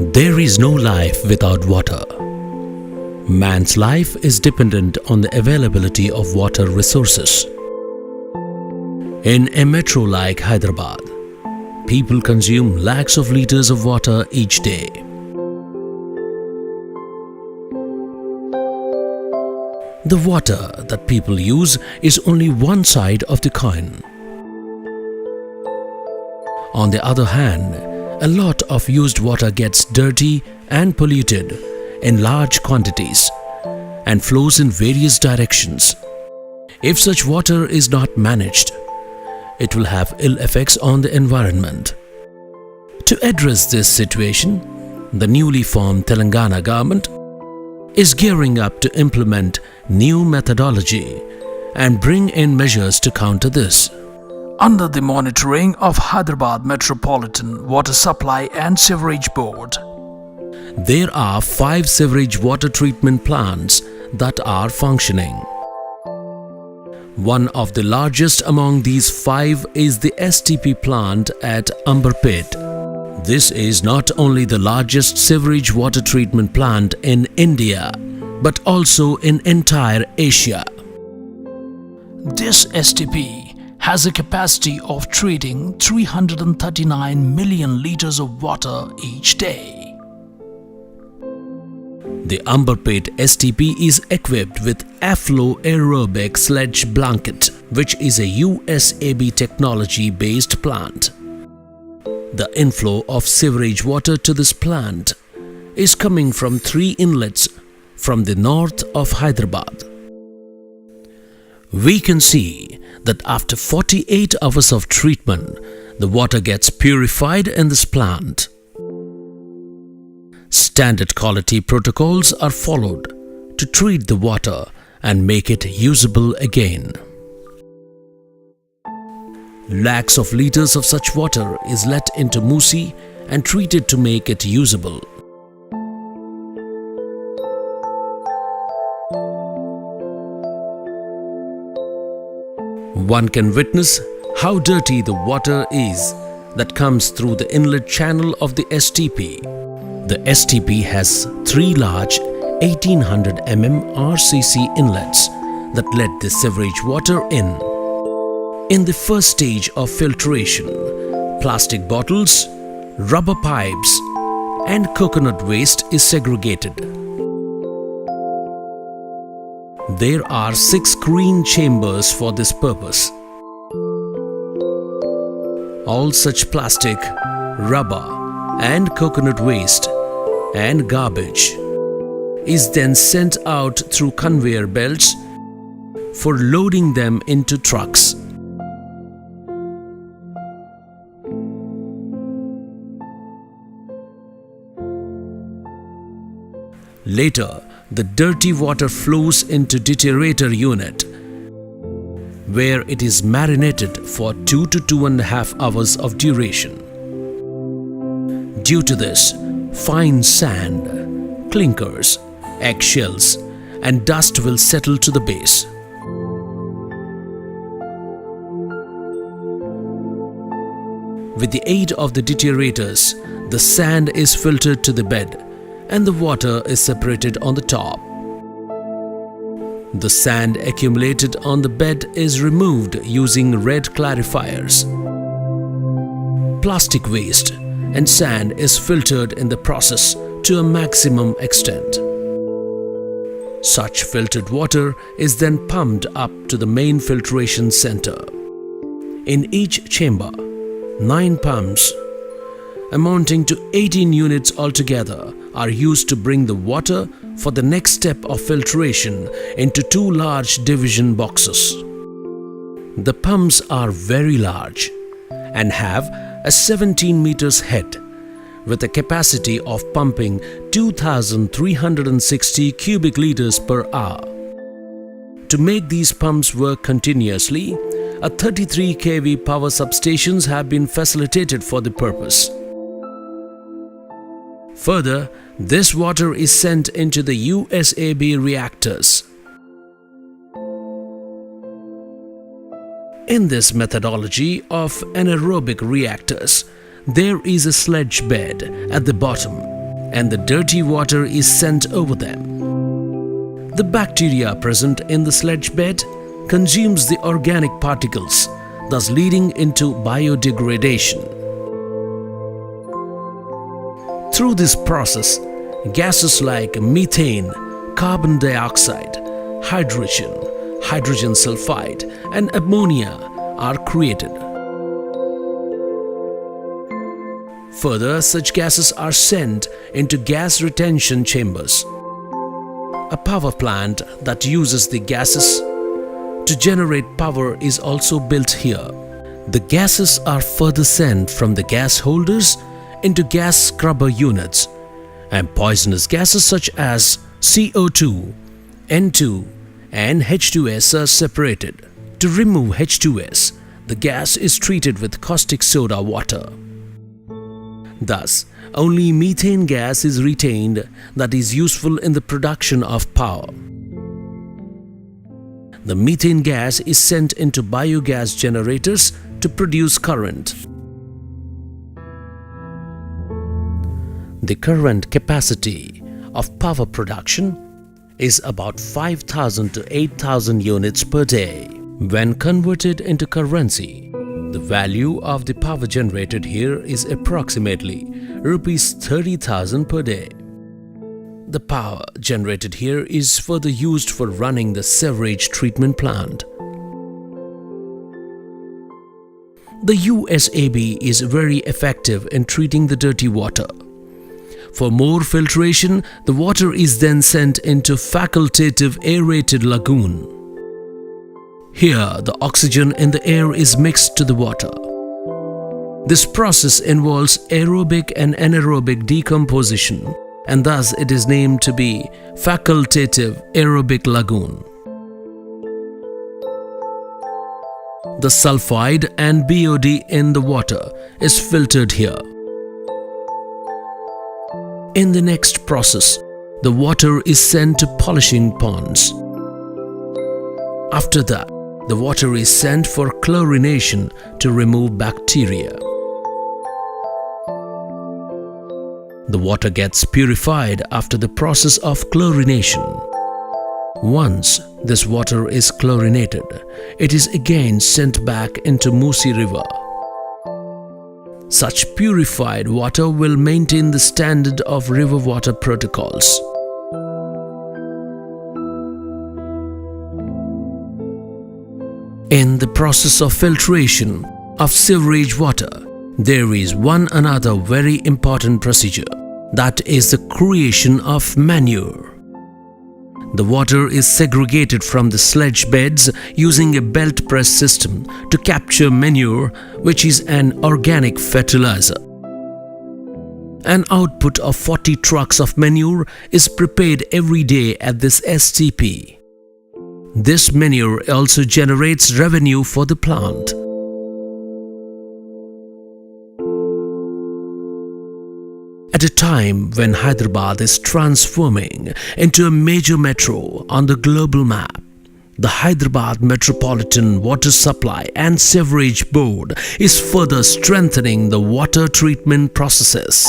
There is no life without water. Man's life is dependent on the availability of water resources. In a metro like Hyderabad, people consume lakhs of liters of water each day. The water that people use is only one side of the coin. On the other hand, a lot of used water gets dirty and polluted in large quantities and flows in various directions. If such water is not managed, it will have ill effects on the environment. To address this situation, the newly formed Telangana government is gearing up to implement new methodology and bring in measures to counter this. Under the monitoring of Hyderabad Metropolitan Water Supply and Sewerage Board, there are 5 sewage water treatment plants that are functioning. One of the largest among these 5 is the STP plant at Amberpet. This is not only the largest sewage water treatment plant in India, but also in entire Asia. This STP has a capacity of treating 339 million liters of water each day. The Amberpet STP is equipped with Aflo aerobic sledge blanket, which is a USAB technology-based plant. The inflow of sewerage water to this plant is coming from 3 inlets from the north of Hyderabad. We can see that after 48 hours of treatment, the water gets purified in this plant. Standard quality protocols are followed to treat the water and make it usable again. Lakhs of liters of such water is let into Musi and treated to make it usable. One can witness how dirty the water is that comes through the inlet channel of the STP. The STP has 3 large 1800 mm RCC inlets that let the sewerage water in. In the first stage of filtration, plastic bottles, rubber pipes and coconut waste is segregated. There are 6 screen chambers for this purpose. All such plastic, rubber and coconut waste and garbage is then sent out through conveyor belts for loading them into trucks. Later, the dirty water flows into deteriorator unit, where it is marinated for 2 to 2.5 hours of duration. Due to this, fine sand, clinkers, eggshells and dust will settle to the base. With the aid of the deteriorators, the sand is filtered to the bed and the water is separated on the top. The sand accumulated on the bed is removed using red clarifiers. Plastic waste and sand is filtered in the process to a maximum extent. Such filtered water is then pumped up to the main filtration center. In each chamber, 9 pumps amounting to 18 units altogether are used to bring the water for the next step of filtration into 2 large division boxes. The pumps are very large and have a 17 meters head with a capacity of pumping 2,360 cubic liters per hour. To make these pumps work continuously, a 33 kV power substations have been facilitated for the purpose. Further, this water is sent into the USAB reactors. In this methodology of anaerobic reactors, there is a sledge bed at the bottom and the dirty water is sent over them. The bacteria present in the sludge bed consumes the organic particles, thus leading into biodegradation. Through this process, gases like methane, carbon dioxide, hydrogen, hydrogen sulfide, and ammonia are created. Further, such gases are sent into gas retention chambers. A power plant that uses the gases to generate power is also built here. The gases are further sent from the gas holders into gas scrubber units, and poisonous gases such as CO2, N2 and H2S are separated. To remove H2S, the gas is treated with caustic soda water. Thus, only methane gas is retained that is useful in the production of power. The methane gas is sent into biogas generators to produce current. The current capacity of power production is about 5,000 to 8,000 units per day. When converted into currency, the value of the power generated here is approximately Rs 30,000 per day. The power generated here is further used for running the sewage treatment plant. The USAB is very effective in treating the dirty water. For more filtration, the water is then sent into facultative aerated lagoon. Here, the oxygen in the air is mixed to the water. This process involves aerobic and anaerobic decomposition, and thus it is named to be facultative aerobic lagoon. The sulfide and BOD in the water is filtered here. In the next process, the water is sent to polishing ponds. After that, the water is sent for chlorination to remove bacteria. The water gets purified after the process of chlorination. Once this water is chlorinated, it is again sent back into Musi River. Such purified water will maintain the standard of river water protocols. In the process of filtration of sewerage water, there is one another very important procedure, that is the creation of manure. The water is segregated from the sludge beds using a belt press system to capture manure, which is an organic fertilizer. An output of 40 trucks of manure is prepared every day at this STP. This manure also generates revenue for the plant. At a time when Hyderabad is transforming into a major metro on the global map, the Hyderabad Metropolitan Water Supply and Sewerage Board is further strengthening the water treatment processes.